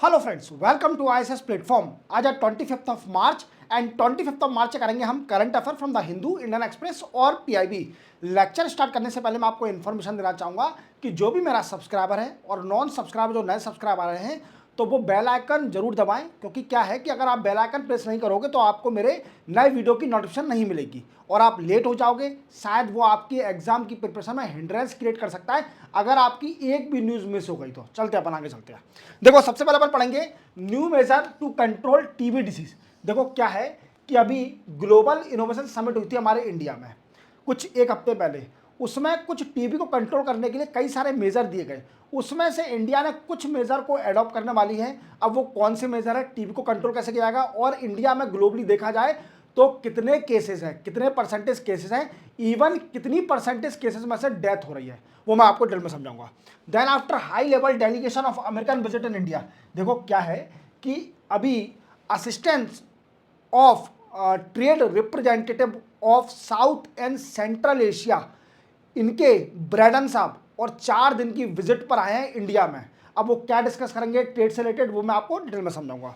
Hello friends, welcome to ISS platform. आज है 25 of March and 25 of March करेंगे हम current affair from the Hindu, Indian Express और PIB. Lecture start करने से पहले मैं आपको इन्फॉर्मेशन देना चाहूँगा कि जो भी मेरा सब्सक्राइबर है और नॉन सब्सक्राइबर जो नए सब्सक्राइबर आ रहे हैं तो वो बेल आइकन जरूर दबाएं, क्योंकि क्या है कि अगर आप बेल आइकन प्रेस नहीं करोगे तो आपको मेरे नए वीडियो की नोटिफिकेशन नहीं मिलेगी और आप लेट हो जाओगे। शायद वो आपकी एग्जाम की प्रिपरेशन में हिंड्रेंस क्रिएट कर सकता है अगर आपकी एक भी न्यूज़ मिस हो गई तो। चलते अपन आगे चलते हैं। देखो, सबसे पहले अपन पढ़ेंगे new measure to control TB disease. देखो क्या है कि अभी ग्लोबल इनोवेशन समिट हुई थी हमारे इंडिया में कुछ एक हफ्ते पहले। उसमें कुछ टीबी को कंट्रोल करने के लिए कई सारे मेजर दिए गए। उसमें से इंडिया ने कुछ मेजर को एडॉप्ट करने वाली है। अब वो कौन से मेजर है, टीबी को कंट्रोल कैसे किया जाएगा, और इंडिया में ग्लोबली देखा जाए तो कितने केसेस हैं, कितने परसेंटेज केसेस हैं, इवन कितनी परसेंटेज केसेस में से डेथ हो रही है, वो मैं आपको डिटेल में समझाऊंगा। Then after high level delegation of American visit in India. देखो क्या है कि अभी assistance of trade representative of South and central Asia, इनके ब्रैडन साहब और 4 दिन की विजिट पर आए हैं इंडिया में। अब वो क्या डिस्कस करेंगे ट्रेड से रिलेटेड, वो मैं आपको डिटेल में समझाऊंगा।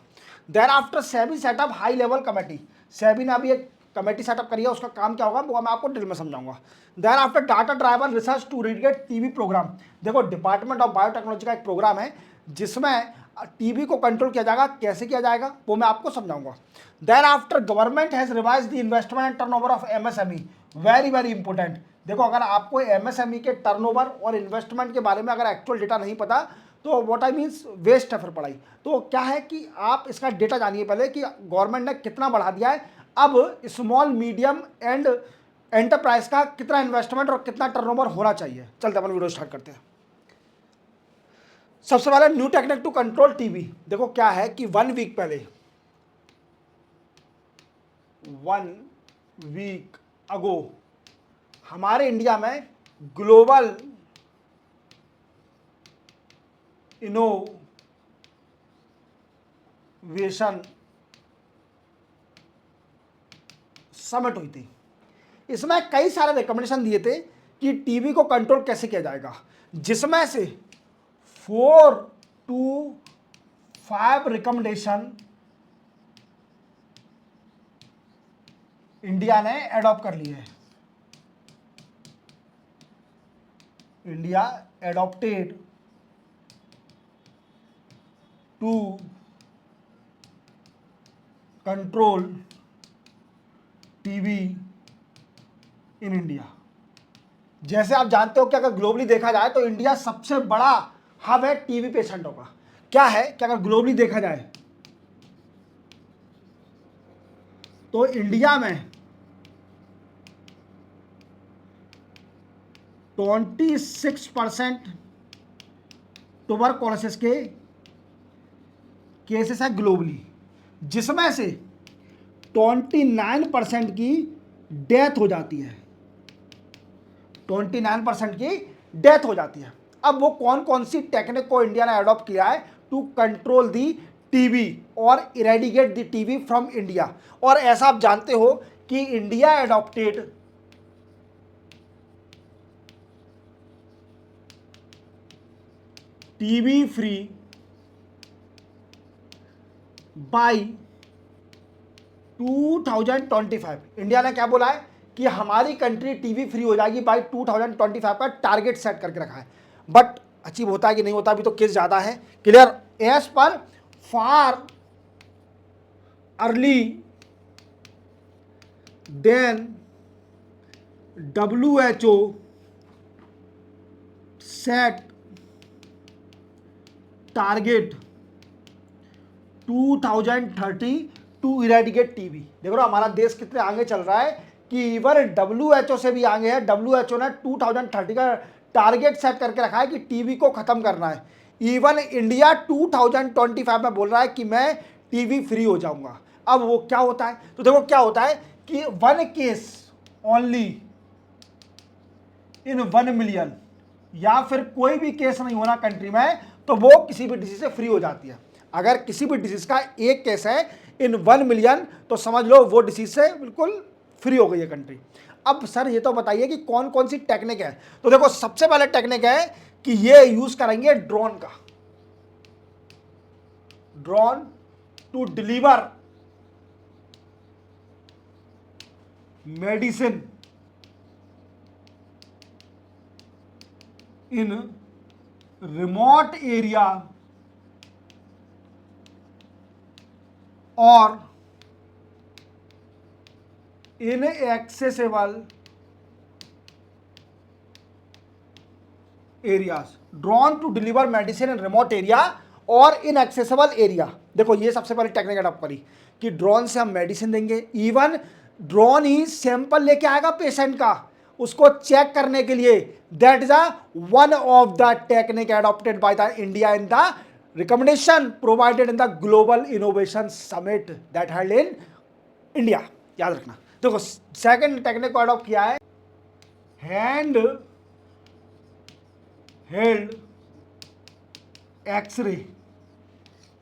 Then after SEBI setup high level committee. SEBI ने अभी एक कमेटी सेटअप करी है, उसका काम क्या होगा वो मैं आपको डिटेल में समझाऊंगा। Then after data driver research to eradicate TB program. देखो, डिपार्टमेंट ऑफ बायोटेक्नोलॉजी का एक प्रोग्राम है जिसमें टीबी को कंट्रोल किया जाएगा। कैसे किया जाएगा वो मैं आपको समझाऊंगा। Then after government has revise the investment and turnover of MSME. Very very important. देखो, अगर आपको एमएसएमई के टर्नओवर और इन्वेस्टमेंट के बारे में अगर एक्चुअल डेटा नहीं पता तो व्हाट आई मीन्स वेस्ट है फिर पढ़ाई। तो क्या है कि आप इसका डेटा जानिए पहले कि गवर्नमेंट ने कितना बढ़ा दिया है। अब स्मॉल मीडियम एंड एंटरप्राइज का कितना इन्वेस्टमेंट और कितना टर्नओवर होना चाहिए। चलते अपन वीडियो स्टार्ट करते हैं। सबसे पहले new technique to control TB. देखो क्या है कि 1 वीक पहले, 1 वीक अगो हमारे इंडिया में ग्लोबल इनोवेशन समिट हुई थी। इसमें कई सारे रिकमेंडेशन दिए थे कि टीबी को कंट्रोल कैसे किया जाएगा, जिसमें से 4 to 5 रिकमेंडेशन इंडिया ने एडॉप्ट कर लिए है। India adopted to control TB in India. जैसे आप जानते हो कि अगर ग्लोबली देखा जाए तो इंडिया सबसे बड़ा हब है टीबी पेशेंटों का। क्या है कि अगर ग्लोबली देखा जाए तो इंडिया में 26% ट्यूबरकुलोसिस के केसेस है ग्लोबली, जिसमें से 29% की डेथ हो जाती है। 29% की डेथ हो जाती है। अब वो कौन कौन सी टेक्निक को इंडिया ने अडॉप्ट किया है टू कंट्रोल दी टीबी और eradicate the TB from India. और ऐसा आप जानते हो कि India adopted TB free by 2025। India ने क्या बोला है कि हमारी कंट्री टीबी फ्री हो जाएगी बाय 2025 का टारगेट सेट करके रखा है। बट अचीव होता है कि नहीं होता अभी तो केस ज़्यादा है। Clear. As per far early then WHO set target 2030 to eradicate TB. देखो ना, हमारा देश कितने आगे चल रहा है कि इवन WHO से भी आगे है। WHO ने 2030 का टारगेट सेट करके रखा है कि टीबी को खत्म करना है। इवन इंडिया 2025 में बोल रहा है कि मैं टीबी फ्री हो जाऊंगा। अब वो क्या होता है, तो देखो क्या होता है कि 1 केस ओनली इन 1 मिलियन या फिर कोई भी केस नहीं होना कंट्री में तो वो किसी भी डिसीज से फ्री हो जाती है। अगर किसी भी डिसीज का एक केस है इन 1 मिलियन तो समझ लो वो डिसीज से बिल्कुल फ्री हो गई है कंट्री। अब सर ये तो बताइए कि कौन कौन सी टेक्निक है। तो देखो, सबसे पहले टेक्निक है कि ये यूज करेंगे ड्रोन का। drawn to deliver medicine in remote area or inaccessible areas. Drawn to deliver medicine in remote area और इनएक्सेसिबल एरिया. देखो ये सबसे पहले टेक्निक अडॉप्ट करी कि ड्रोन से हम मेडिसिन देंगे. इवन ड्रोन ही सैंपल लेके आएगा पेशेंट का उसको चेक करने के लिए. That is a one of the technique adopted by the India in the recommendation provided in the global innovation summit that held in India. याद रखना. देखो सेकंड टेक्निक को अडॉप्ट किया है हैंड हेल्ड एक्सरे.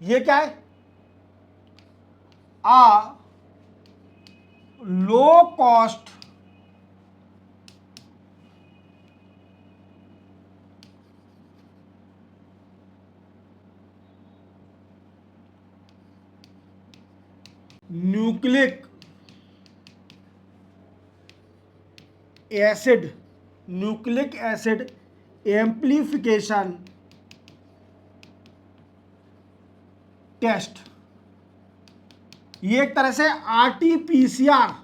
ये क्या है? A low cost nucleic acid amplification test. ये एक तरह से आरटीपीसीआर.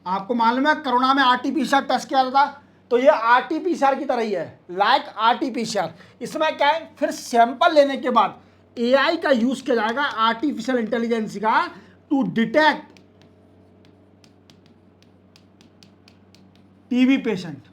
आपको मालूम है कोरोना में आरटीपीसीआर टेस्ट किया जाता था, तो ये आरटीपीसीआर की तरह ही है, लाइक आरटीपीसीआर. इसमें क्या है, फिर सैंपल लेने के बाद एआई का यूज किया जाएगा, आर्टिफिशियल इंटेलिजेंस का, टू डिटेक्ट टीबी पेशेंट.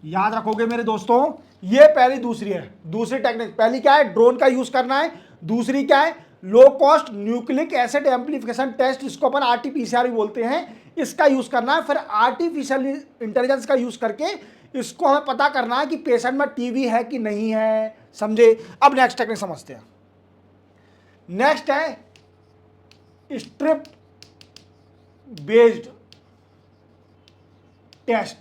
याद रखोगे मेरे दोस्तों. ये पहली दूसरी है. दूसरी टेक्निक पहली क्या है, ड्रोन का यूज करना है. दूसरी क्या है, low cost nucleic acid amplification test, इसको अपन आरटीपीसीआर भी बोलते हैं. इसका यूज करना है. फिर आर्टिफिशियल इंटेलिजेंस का यूज करके इसको हमें पता करना है कि पेशेंट में टीबी है कि नहीं है. समझे. अब नेक्स्ट टेक्निक समझते हैं. नेक्स्ट है स्ट्रिप बेस्ड टेस्ट.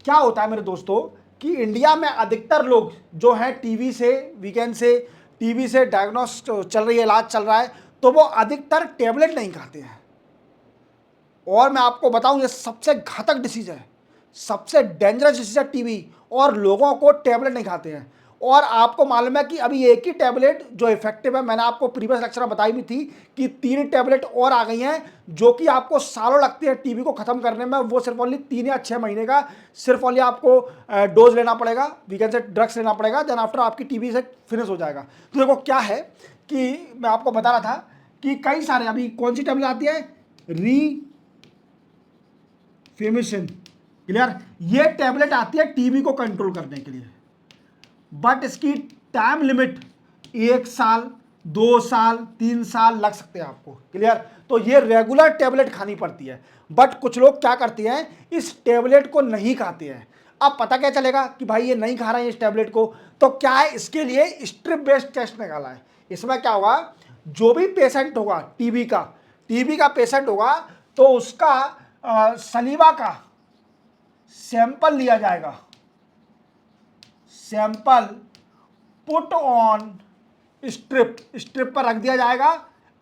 क्या होता है मेरे दोस्तों कि इंडिया में अधिकतर लोग जो हैं टीबी से, वीकेंड से टीबी से डायग्नोस चल रही है, इलाज चल रहा है, तो वो अधिकतर टेबलेट नहीं खाते हैं. और मैं आपको बताऊं ये सबसे घातक डिसीज है, सबसे डेंजरस डिसीज है टीबी, और लोगों को टेबलेट नहीं खाते हैं. और आपको मालूम है कि अभी एक ही टेबलेट जो इफेक्टिव है, मैंने आपको प्रीवियस लेक्चर में बताई भी थी कि 3 टेबलेट और आ गई हैं जो कि आपको सालों लगते हैं टीबी को खत्म करने में. वो सिर्फ ओनली 3 या 6 महीने का सिर्फ ओनली आपको डोज लेना पड़ेगा, वीकेंड से ड्रग्स लेना पड़ेगा, देन आफ्टर आपकी टीबी से फिनिश हो जाएगा. तो देखो क्या है कि मैं आपको बता रहा था कि कई सारे, अभी कौन सी टेबलेट आती है, रीफेमिशन. क्लियर. ये टेबलेट आती है टीबी को कंट्रोल करने के लिए, बट इसकी टाइम लिमिट 1 साल 2 साल 3 साल लग सकते हैं आपको. क्लियर. तो ये रेगुलर टेबलेट खानी पड़ती है. बट कुछ लोग क्या करते हैं, इस टेबलेट को नहीं खाते हैं. अब पता क्या चलेगा कि भाई ये नहीं खा रहे हैं इस टेबलेट को, तो क्या है, इसके लिए स्ट्रिप बेस्ड टेस्ट निकाला है. इसमें क्या होगा, जो भी पेशेंट होगा टीबी का पेशेंट होगा, तो उसका सलीवा का सैंपल लिया जाएगा. सैंपल पुट ऑन स्ट्रिप पर रख दिया जाएगा.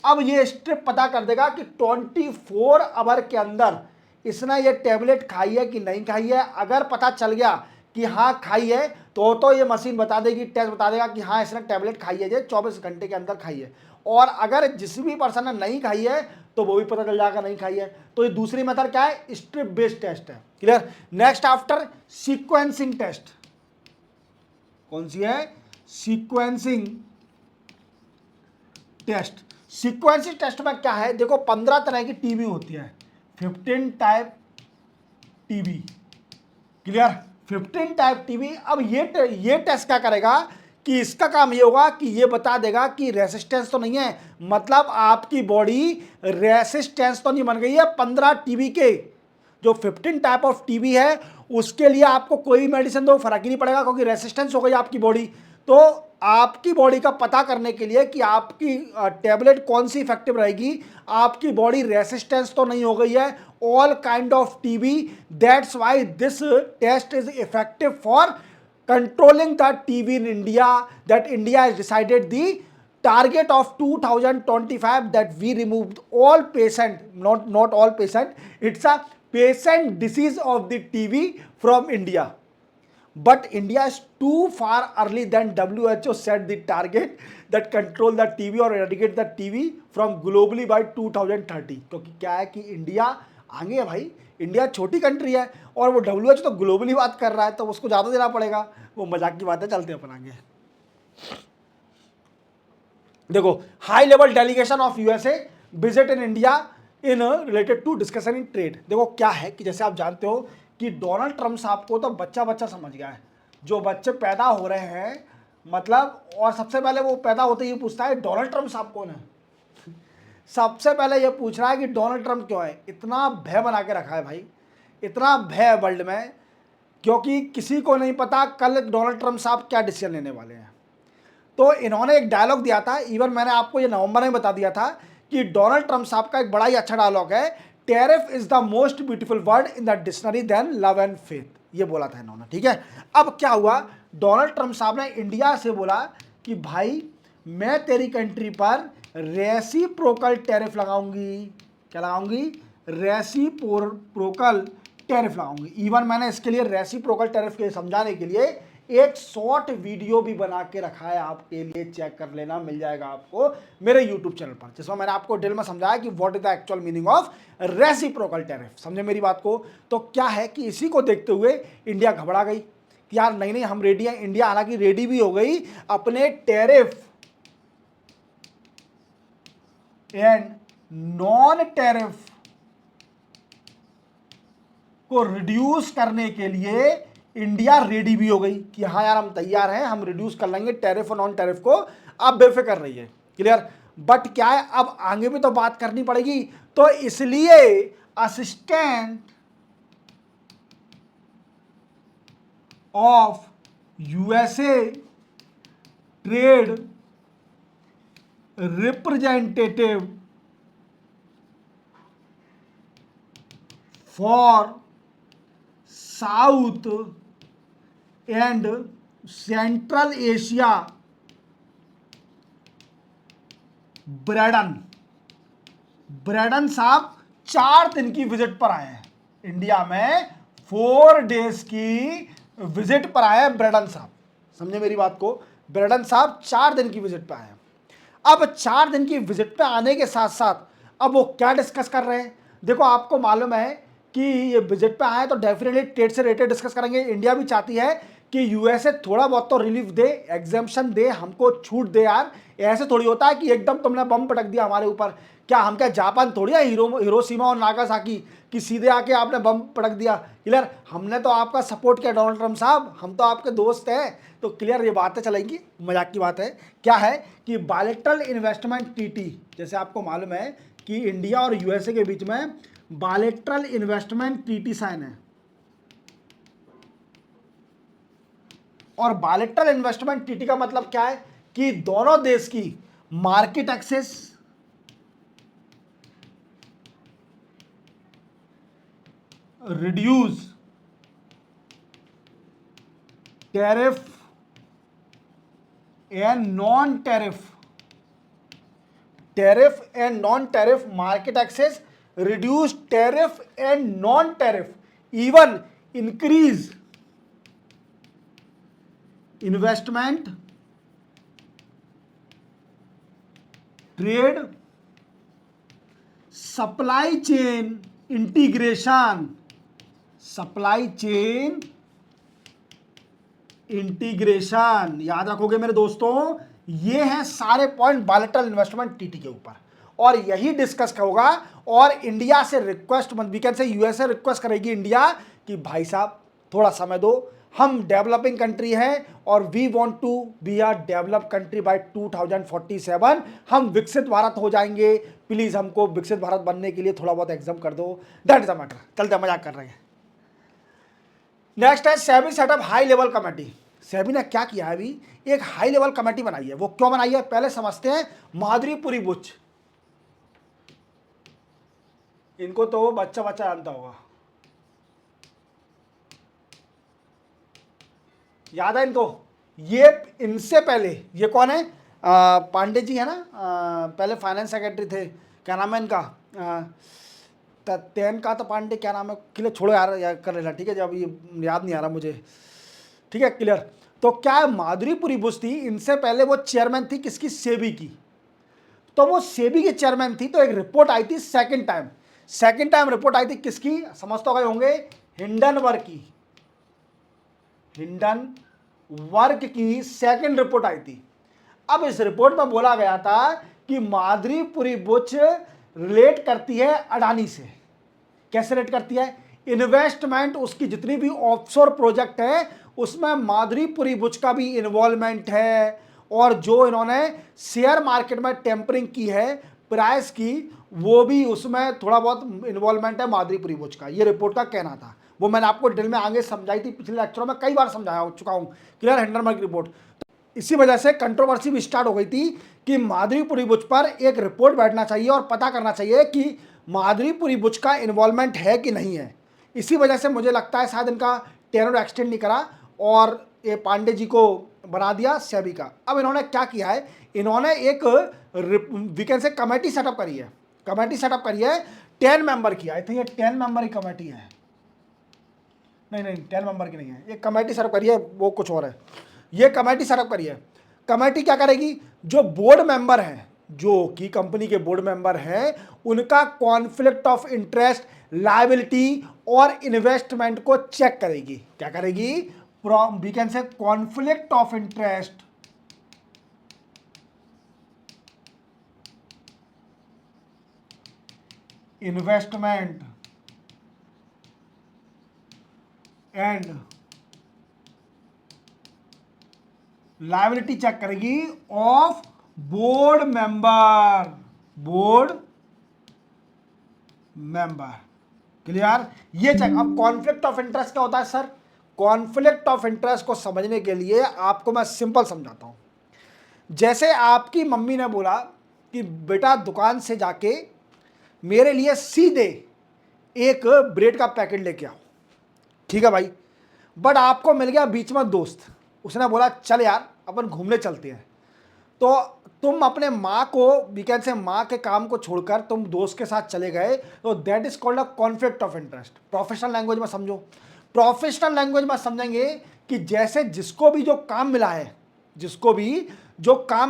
अब ये स्ट्रिप पता कर देगा कि 24 आवर के अंदर इसने ये टेबलेट खाई है कि नहीं खाई है. अगर पता चल गया कि हाँ खाई है, तो ये मशीन बता देगी, टेस्ट बता देगा कि हाँ इसने टेबलेट खाई है, ये 24 घंटे के अंदर खाई है. और अगर जिस भी पर्सन ने नहीं खाई है तो वो भी पता चल जाएगा नहीं खाई है. तो ये दूसरी मेथड क्या है, स्ट्रिप बेस्ड टेस्ट है. Clear. Next after sequencing test. कौन सी है, सीक्वेंसिंग टेस्ट. सीक्वेंसिंग टेस्ट में क्या है, देखो 15 तरह की टीबी होती है, 15 type TB. Clear. 15 type TB. अब ये टेस्ट क्या करेगा कि इसका काम ये होगा कि ये बता देगा कि रेसिस्टेंस तो नहीं है, मतलब आपकी बॉडी रेसिस्टेंस तो नहीं बन गई है 15 टीबी के. जो 15 टाइप ऑफ टीबी है उसके लिए आपको कोई मेडिसिन दो फर्क ही नहीं पड़ेगा, क्योंकि रेसिस्टेंस हो गई आपकी बॉडी. तो आपकी बॉडी का पता करने के लिए कि आपकी टेबलेट कौन सी इफेक्टिव रहेगी, आपकी बॉडी रेसिस्टेंस तो नहीं हो गई है all kind of TB. That's why this test is effective for controlling the TV in India, that India has decided the target of 2025 that we removed all patient, not all patient, it's a patient disease of the TB from India. But India is too far early than WHO set the target that control the TB or eradicate the TB from globally by 2030. क्योंकि क्या है कि India आगे है भाई, India छोटी country है और वो WHO तो ग्लोबली बात कर रहा है, तो उसको ज़्यादा देना पड़ेगा। वो मजाक की बात है, चलते हैं अपन आगे। देखो, high level delegation of USA visit in India in related to discussion in trade. देखो क्या है कि जैसे आप जानते हो कि डोनाल्ड ट्रंप साहब को तो बच्चा बच्चा समझ गया है। जो बच्चे पैदा हो रहे हैं मतलब, और सबसे पहले वो पैदा होते ही पूछता है डोनाल्ड ट्रंप साहब कौन है। सबसे पहले ये पूछ रहा है कि डोनाल्ड ट्रंप क्यों है। इतना भय बना के रखा है भाई, इतना भय है वर्ल्ड में, क्योंकि किसी को नहीं पता कल डोनाल्ड ट्रंप साहब क्या डिसीजन लेने वाले हैं। तो इन्होंने एक डायलॉग दिया था, इवन मैंने आपको ये नवंबर में बता दिया था कि डोनाल्ड ट्रंप साहब का एक बड़ा ही अच्छा डायलॉग है, tariff is the most beautiful word in the dictionary then love and faith, ये बोला था इन्होंने। ठीक है, अब क्या हुआ, डोनाल्ड ट्रंप साहब ने इंडिया से बोला कि भाई मैं तेरी कंट्री पर रेसिप्रोकल टैरिफ लगाऊंगी। क्या लगाऊंगी? रेसिप्रोकल टैरिफ लगाऊंगी। इवन मैंने इसके लिए रेसिप्रोकल टैरिफ के समझाने के लिए एक शॉर्ट वीडियो भी बना के रखा है आपके लिए, चेक कर लेना, मिल जाएगा आपको मेरे यूट्यूब चैनल पर, जिसमें मैंने आपको डिटेल में समझाया कि what is the actual meaning of reciprocal tariff. समझे मेरी बात को? तो क्या है कि इसी को देखते हुए इंडिया घबरा गई कि यार नहीं नहीं हम रेडी हैं। इंडिया हालांकि रेडी भी हो गई अपने टैरिफ एंड नॉन टैरिफ को रिड्यूस करने के लिए इंडिया रेडी भी हो गई कि हाँ यार हम तैयार हैं, हम रिड्यूस कर लेंगे टैरिफ और नॉन टैरिफ को, आप बेफिक्र रहिए। क्लियर? बट क्या है, अब आगे भी तो बात करनी पड़ेगी, तो इसलिए assistant of USA trade representative for south and central Asia Brendan साहब 4 दिन की विजिट पर आए हैं इंडिया में, 4 डेज की विजिट पर आए हैं ब्रैडन साहब। समझे मेरी बात को? ब्रैडन साहब 4 दिन की विजिट पर आए हैं। अब 4 दिन की विजिट पे आने के साथ साथ अब वो क्या डिस्कस कर रहे हैं? देखो आपको मालूम है कि ये विजिट पे आए तो डेफिनेटली ट्रेड से रिलेटेड डिस्कस करेंगे। इंडिया भी चाहती है कि यूएसए थोड़ा बहुत तो रिलीफ दे, एग्जाम्पशन दे, हमको छूट दे यार। ऐसे थोड़ी होता है कि एकदम तुमने बम पटक दिया हमारे ऊपर। क्या हम क्या जापान थोड़ी है, हिरोशिमा और नागासाकी कि सीधे आके आपने बम पटक दिया। क्लियर? हमने तो आपका सपोर्ट किया डोनाल्ड ट्रंप साहब, हम तो आपके दोस्त हैं। तो क्लियर ये बातें चलेंगी, मजाक की बात है। क्या है कि बायलैटरल इन्वेस्टमेंट ट्रीटी, जैसे आपको मालूम है कि इंडिया और यूएसए के बीच में बायलैटरल इन्वेस्टमेंट ट्रीटी साइन है। और बायलैटरल इन्वेस्टमेंट ट्रीटी का मतलब क्या है कि दोनों देश की market access, reduce tariff and non tariff market access, reduce tariff and non-tariff, even increase investment, trade, supply chain integration, याद रखोगे मेरे दोस्तों, ये हैं सारे पॉइंट बायलैटरल इन्वेस्टमेंट टीटी के ऊपर, और यही डिस्कस होगा। और इंडिया से request, we can say USA request करेगी इंडिया कि भाई साहब थोड़ा समय दो, हम डेवलपिंग कंट्री हैं और we want to be a develop country by 2047, हम विकसित भारत हो जाएंगे, प्लीज हमको विकसित भारत बनने के लिए थोड़ा बहुत एग्जाम कर दो। That is the matter. चलते मजाक कर रहे हैं। नेक्स्ट है SEBI setup high level committee. SEBI ने क्या किया है, अभी एक हाई लेवल कमेटी बनाई है। वो क्यों बनाई है पहले समझते हैं। माधुरीपुरी बुच, इनको तो वो बच्चा बच्चा जानता होगा। याद है इनको? ये इनसे पहले ये कौन है? पांडे जी है ना, पहले फाइनेंस सेक्रेटरी थे, क्या नाम है इनका? तैन का तो पांडे, क्या नाम है, क्लियर छोड़ो यार कर लेना, ठीक है, जब ये याद नहीं आ रहा मुझे, ठीक है, क्लियर। तो क्या माधुरीपुरी बुश थी, इनसे पहले वो चेयरमैन थी किसकी? सेबी की। तो वो सेबी की चेयरमैन थी, तो एक रिपोर्ट आई थी सेकंड टाइम रिपोर्ट आई थी किसकी? समझ तो गए होंगे, हिंडनबर्ग की। हिंडनबर्ग की सेकंड रिपोर्ट आई थी। अब इस रिपोर्ट में बोला गया था कि माधुरीपुरी बुश रिलेट करती है अडानी से। कैसे रिलेट करती है? इन्वेस्टमेंट, उसकी जितनी भी ऑफशोर प्रोजेक्ट है उसमें माधुरीपुरी बुश का भी इन्वॉल्वमेंट है, और जो इन्होंने शेयर मार्केट में टेम्परिंग की है प्राइस की, वो भी उसमें थोड़ा बहुत इन्वॉल्वमेंट है माधुरीपुरी बुश का। ये रिपोर्ट का कहना था, वो मैंने आपको डिटेल में आगे समझाई थी, पिछले लेक्चरों में कई बार समझाया हो चुका हूं, क्लियर, हिंडनबर्ग रिपोर्ट। इसी वजह से कंट्रोवर्सी भी स्टार्ट हो गई थी कि माधुरीपुरी बुश पर एक रिपोर्ट बैठना चाहिए और पता करना चाहिए कि माधुरीपुरी बुश का इन्वॉल्वमेंट है कि नहीं है। इसी वजह से मुझे लगता है शायद इनका टेनर एक्सटेंड नहीं करा और ये पांडे जी को बना दिया सेबी का। अब इन्होंने क्या किया है, इन्होंने एक वीकेंड से कमेटी सेटअप करी है, 10 मेंबर की। आई थिंक ये 10 मेंबर की कमेटी है, नहीं 10 मेंबर की नहीं है, ये कमेटी सेटअप करी है, वो कुछ और है। ये कमेटी सेटअप करी है। कमेटी क्या करेगी? जो बोर्ड मेंबर हैं, जो की कंपनी के बोर्ड मेंबर हैं, उनका कॉन्फ्लिक्ट ऑफ इंटरेस्ट, लायबिलिटी और इन्वेस्टमेंट को चेक करेगी। क्या करेगी? We can say conflict of interest, investment and liability check करेगी ऑफ बोर्ड मेंबर, क्लियर? ये चेक। अब कॉन्फ्लिक्ट ऑफ इंटरेस्ट क्या होता है सर? कॉन्फ्लिक्ट ऑफ इंटरेस्ट को समझने के लिए आपको मैं सिंपल समझाता हूं। जैसे आपकी मम्मी ने बोला कि बेटा दुकान से जाके मेरे लिए सीधे एक ब्रेड का पैकेट लेके आओ, ठीक है भाई, बट आपको मिल गया बीच में दोस्त, उसने बोला चल यार अपन घूमने चलते हैं, तो तुम अपने माँ को, वीकेंड से माँ के काम को छोड़कर तुम दोस्त के साथ चले गए, तो that is called a conflict of interest. Professional language में समझो, प्रोफेशनल लैंग्वेज में समझेंगे कि जैसे जिसको भी जो काम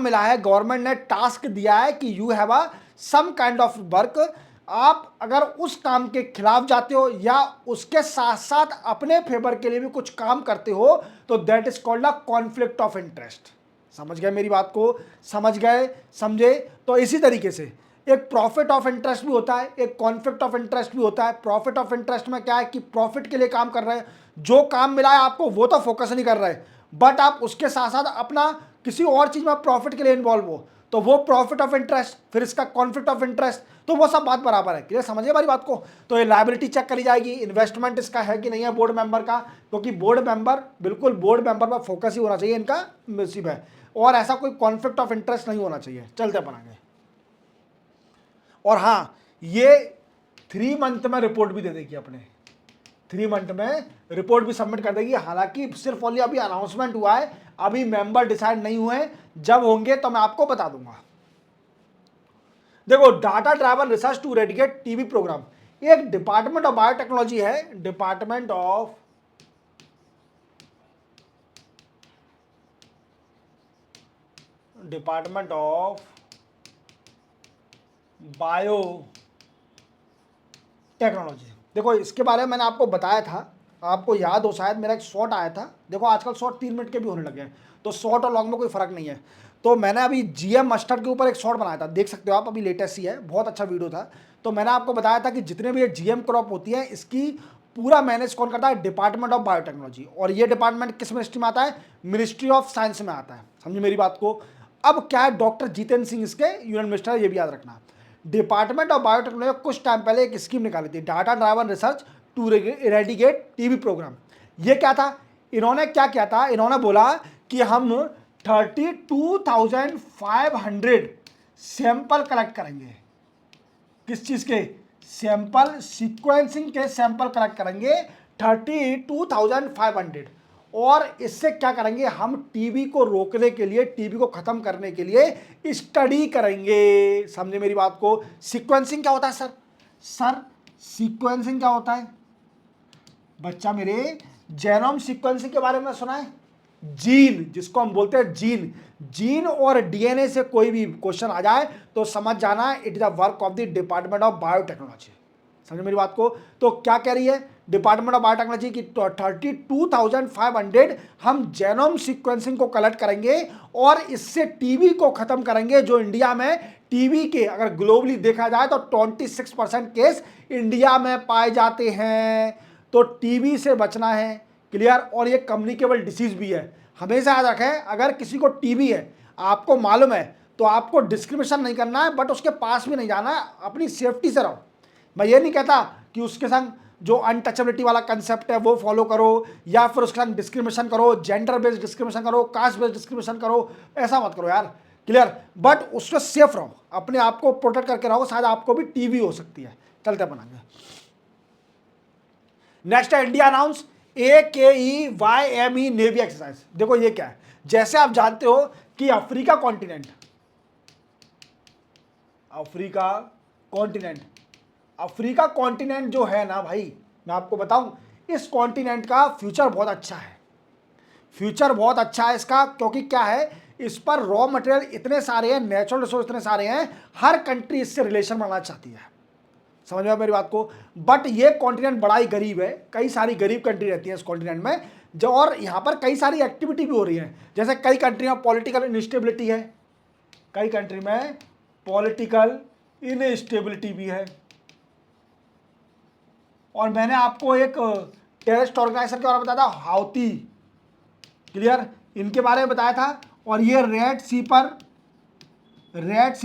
मिला है, गवर्नमेंट ने टास्क दिया है कि you have a some kind of work, आप अगर उस काम के खिलाफ जाते हो या उसके साथ साथ अपने फेवर के लिए भी कुछ काम करते हो, तो that is called a conflict of interest. समझ गए मेरी बात को? समझ गए, समझे? तो इसी तरीके से एक प्रॉफिट ऑफ इंटरेस्ट भी होता है, एक कॉन्फ्लिक्ट ऑफ इंटरेस्ट भी होता है। प्रॉफिट ऑफ इंटरेस्ट में क्या है कि प्रॉफिट के लिए काम कर रहे हैं, जो काम मिला है आपको वो तो फोकस नहीं कर रहे, बट आप उसके साथ साथ अपना किसी और चीज में प्रॉफिट के लिए इन्वॉल्व हो, तो वो प्रॉफिट ऑफ इंटरेस्ट, फिर इसका कॉन्फ्लिक्ट ऑफ इंटरेस्ट, तो वो सब बात बराबर है। क्लियर? समझिए हमारी बात को? तो ये लायबिलिटी चेक करी जाएगी, इन्वेस्टमेंट इसका है कि नहीं है बोर्ड मेंबर का, क्योंकि बोर्ड मेंबर, बिल्कुल बोर्ड मेंबर पर फोकस ही होना चाहिए इनका नसीब है, और ऐसा कोई कॉन्फ्लिक्ट ऑफ इंटरेस्ट नहीं होना चाहिए। चलते अपन आगे। और हाँ, ये 3 मंथ में रिपोर्ट भी दे देगी, अपने 3 मंथ में रिपोर्ट भी सबमिट कर देगी। हालांकि सिर्फ ओनली अभी अनाउंसमेंट हुआ है, अभी मेंबर डिसाइड नहीं हुए, जब होंगे तो मैं आपको बता दूंगा। देखो, data driven research to eradicate TB program, एक डिपार्टमेंट ऑफ बायोटेक्नोलॉजी है, डिपार्टमेंट ऑफ बायो टेक्नोलॉजी। देखो, इसके बारे में मैंने आपको बताया था, आपको याद हो शायद, मेरा एक शॉर्ट आया था। देखो आजकल शॉर्ट 3 मिनट के भी होने लगे हैं, तो शॉर्ट और लॉन्ग में कोई फर्क नहीं है। तो मैंने अभी जीएम मस्टर्ड के ऊपर एक शॉर्ट बनाया था, देख सकते हो आप, अभी लेटेस्ट ही है, बहुत अच्छा वीडियो था। तो मैंने आपको बताया था कि जितने भी ये जीएम क्रॉप होती है, इसकी पूरा मैनेज कौन करता है? Department of biotechnology. और ये डिपार्टमेंट किस मिनिस्ट्री में आता है? मिनिस्ट्री ऑफ साइंस में आता है। समझिए मेरी बात को? अब क्या है, डॉक्टर जितेंद्र सिंह इसके यूनियन मिनिस्टर है, ये भी याद रखना। डिपार्टमेंट ऑफ बायोटेक्नोलॉजी कुछ टाइम पहले एक स्कीम निकाली थी, data driven research to eradicate TB program. ये क्या था? इन्होंने क्या किया था? इन्होंने बोला कि हम 32,500 सैंपल कलेक्ट करेंगे। किस चीज के? सैंपल, सीक्वेंसिंग के सैंपल कलेक्ट करेंगे 32,500, और इससे क्या करेंगे, हम टीबी को रोकने के लिए, टीबी को खत्म करने के लिए स्टडी करेंगे। समझे मेरी बात को। सीक्वेंसिंग क्या होता है सर? सर सीक्वेंसिंग क्या होता है बच्चा मेरे? जेनोम सीक्वेंसिंग के बारे में सुना है? जीन, जिसको हम बोलते हैं जीन, जीन और डीएनए से कोई भी क्वेश्चन आ जाए तो समझ जाना it is the work of the department of biotechnology. समझ मेरी बात को। तो क्या कह रही है डिपार्टमेंट ऑफ बायोटेक्नोलॉजी की 32,500 हम जेनोम सीक्वेंसिंग को कलेक्ट करेंगे और इससे टीबी को खत्म करेंगे। जो इंडिया में टीबी के अगर ग्लोबली देखा जाए तो 26% केस इंडिया में पाए जाते हैं। तो टीबी से बचना है, क्लियर। और ये कम्युनिकेबल डिसीज भी है, हमेशा याद रखें। अगर किसी को टीबी है, आपको मालूम है, तो आपको डिस्क्रिमिनेशन नहीं करना है, बट उसके पास भी नहीं जाना है, अपनी सेफ्टी से रहो। मैं ये नहीं कहता कि उसके संग जो अनटचेबिलिटी वाला कंसेप्ट है वो फॉलो करो, या फिर उसके संग डिस्क्रिमिनेशन करो, जेंडर बेस्ड डिस्क्रिमिनेशन करो, कास्ट बेस्ड डिस्क्रिमिनेशन करो, ऐसा मत करो यार, क्लियर। बट उससे सेफ रहो, अपने आप को प्रोटेक्ट करके रहो, शायद आपको भी टीबी हो सकती है। चलते बनाएंगे। नेक्स्ट है India announce AKEYME navy exercise. देखो ये क्या है, जैसे आप जानते हो कि अफ्रीका कॉन्टिनेंट, अफ्रीका कॉन्टिनेंट जो है ना भाई, मैं आपको बताऊं, इस कॉन्टिनेंट का फ्यूचर बहुत अच्छा है। फ्यूचर बहुत अच्छा है इसका, क्योंकि क्या है, इस पर रॉ मटेरियल इतने सारे हैं, नेचुरल रिसोर्स इतने सारे हैं, हर कंट्री इससे रिलेशन बनाना चाहती है। समझ में मेरी बात को। बट ये कॉन्टिनेंट बड़ा ही गरीब है, कई सारी गरीब कंट्री रहती है इस कॉन्टिनेंट में, जो और यहाँ पर कई सारी एक्टिविटी भी हो रही है। जैसे कई कंट्री में पॉलिटिकल इनस्टेबिलिटी है, कई कंट्री में पॉलिटिकल इनस्टेबिलिटी भी है। और मैंने आपको एक टेररिस्ट ऑर्गेनाइजेशन के बारे में बताया था, हाउती, क्लियर, इनके बारे में बताया था। और ये रेड सी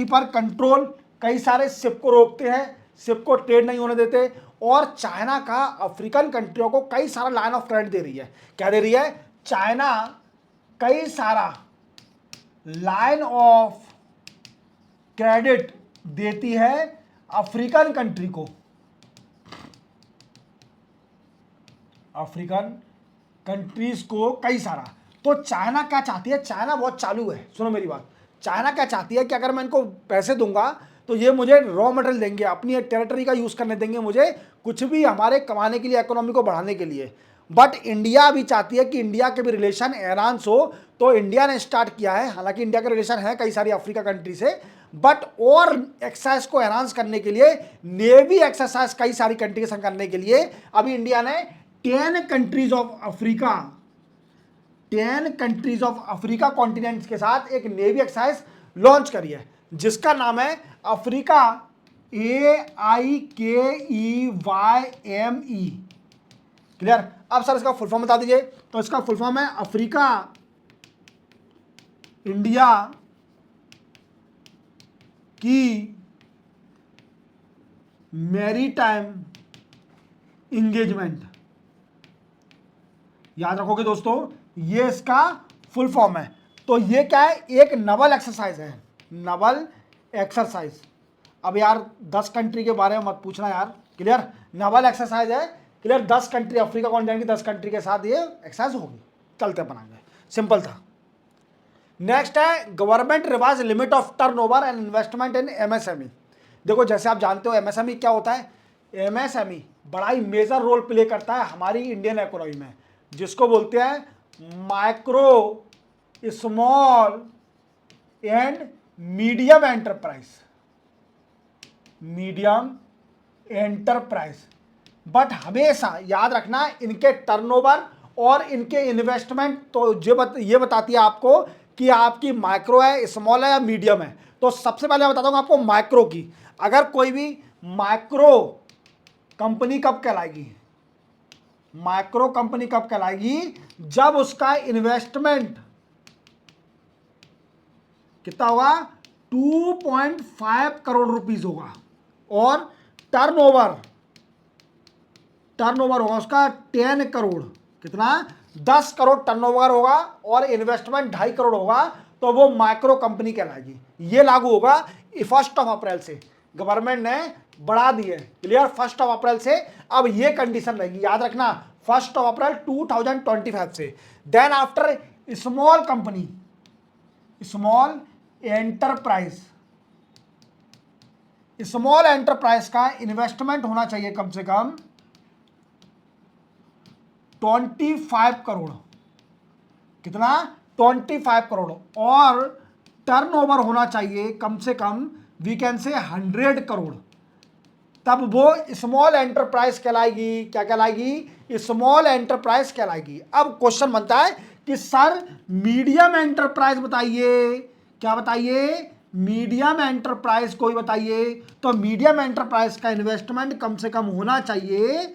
पर कंट्रोल, कई सारे शिप को रोकते हैं, शिप को ट्रेड नहीं होने देते। और चाइना का अफ्रीकन कंट्रियों को कई सारा लाइन ऑफ क्रेडिट दे रही है। क्या दे रही है? चाइना कई सारा लाइन ऑफ क्रेडिट देती है अफ्रीकन कंट्री को, अफ्रीकन कंट्रीज को कई सारा। तो चाइना क्या चाहती है? चाइना बहुत चालू है, सुनो मेरी बात। चाइना क्या चाहती है कि अगर मैं इनको पैसे दूंगा तो ये मुझे रॉ मटेरियल देंगे, अपनी टेरिटरी का यूज़ करने देंगे मुझे, कुछ भी हमारे कमाने के लिए, इकोनॉमी को बढ़ाने के लिए। बट इंडिया भी चाहती है कि इंडिया के भी रिलेशन एनहांस हो, तो इंडिया ने स्टार्ट किया है। हालांकि इंडिया के रिलेशन है कई सारी अफ्रीका कंट्री से, बट और एक्सरसाइज को एनहांस करने के लिए, नेवी एक्सरसाइज कई सारी कंट्री के संग करने के लिए, अभी इंडिया ने 10 कंट्रीज ऑफ अफ्रीका कॉन्टिनेंट के साथ एक नेवी एक्सरसाइज लॉन्च करी है, जिसका नाम है अफ्रीका AIKEYME, क्लियर। अब सर इसका फुल फॉर्म बता दीजिए। तो इसका फुल फॉर्म है अफ्रीका इंडिया की मैरीटाइम इंगेजमेंट। याद रखोगे दोस्तों, ये इसका फुल फॉर्म है। तो ये क्या है? एक नवल एक्सरसाइज है, नवल एक्सरसाइज। अब यार 10 कंट्री के बारे में मत पूछना यार, क्लियर। नवल एक्सरसाइज है, क्लियर। 10 कंट्री, अफ्रीका कॉन्टिनेंट की 10 कंट्री के साथ ये एक्सरसाइज होगी। चलते बनाएंगे, सिंपल था। नेक्स्ट है government revise limit of turnover and investment in MSME। देखो जैसे आप जानते हो MSME क्या होता है? MSME बड़ा ही मेजर रोल प्ले करता है हमारी इंडियन इकोनॉमी में, जिसको बोलते हैं micro, small and medium enterprise. But हमेशा याद रखना, इनके टर्नओवर और इनके इन्वेस्टमेंट तो ये बताती है आपको कि आपकी माइक्रो है, स्मॉल है या मीडियम है। तो सबसे पहले मैं बताता हूँ आपको माइक्रो की। अगर कोई भी माइक्रो कंपनी कब कहलाएगी? माइक्रो कंपनी कब कहलाएगी? जब उसका इन्वेस्टमेंट कितना होगा? 2.5 करोड़ रुपीस होगा, और टर्नओवर होगा उसका 10 करोड़। कितना? 10 करोड़ टर्नओवर होगा और इन्वेस्टमेंट 2.5 करोड़ होगा, तो वो माइक्रो कंपनी कहलाएगी। ये लागू होगा 1 अप्रैल से, गवर्नमेंट ने बढ़ा दी है, क्लियर। 1 अप्रैल से अब ये कंडीशन रहेगी, याद रखना। 1 अप्रैल 2025 से। Then after small company, small enterprise, small enterprise का इन्वेस्टमेंट होना चाहिए कम से कम 25 करोड़। कितना? 25 करोड़। और टर्नओवर होना चाहिए कम से कम वी कैन से 100 करोड़, तब वो स्मॉल एंटरप्राइज कहलाएगी। क्या कहलाएगी? स्मॉल एंटरप्राइज कहलाएगी। अब क्वेश्चन बनता है कि सर मीडियम एंटरप्राइज बताइए। क्या बताइए? मीडियम एंटरप्राइज कोई बताइए। तो मीडियम एंटरप्राइज का इन्वेस्टमेंट कम से कम होना चाहिए,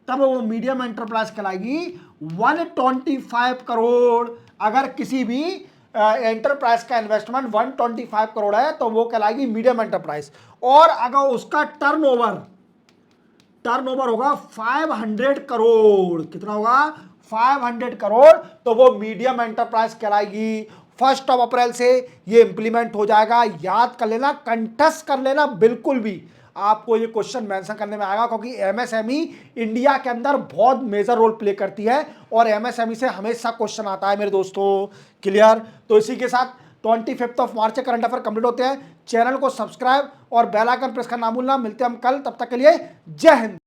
तब वो मीडियम एंटरप्राइज कहलाएगी 125 करोड़। अगर किसी भी एंटरप्राइज का इन्वेस्टमेंट 125 करोड़ है तो वो कहलाएगी मीडियम एंटरप्राइज। और अगर उसका टर्नओवर होगा 500 करोड़, कितना होगा? 500 करोड़, तो वो मीडियम एंटरप्राइज कहलाएगी। 1 अप्रैल से ये इंप्लीमेंट हो जाएगा। याद कर लेना, कंठस्थ कर लेना, बिल्कुल भी आपको ये क्वेश्चन मेंशन करने में आएगा, क्योंकि एमएसएमई इंडिया के अंदर बहुत मेजर रोल प्ले करती है और एमएसएमई से हमेशा क्वेश्चन आता है मेरे दोस्तों। क्लियर? तो इसी के साथ 25 मार्च के करंट अफेयर कंप्लीट होते हैं। चैनल को सब्सक्राइब और बेल आइकन प्रेस करना ना भूलना। मिलते हैं हम कल, तब तक के लिए जय हिंद।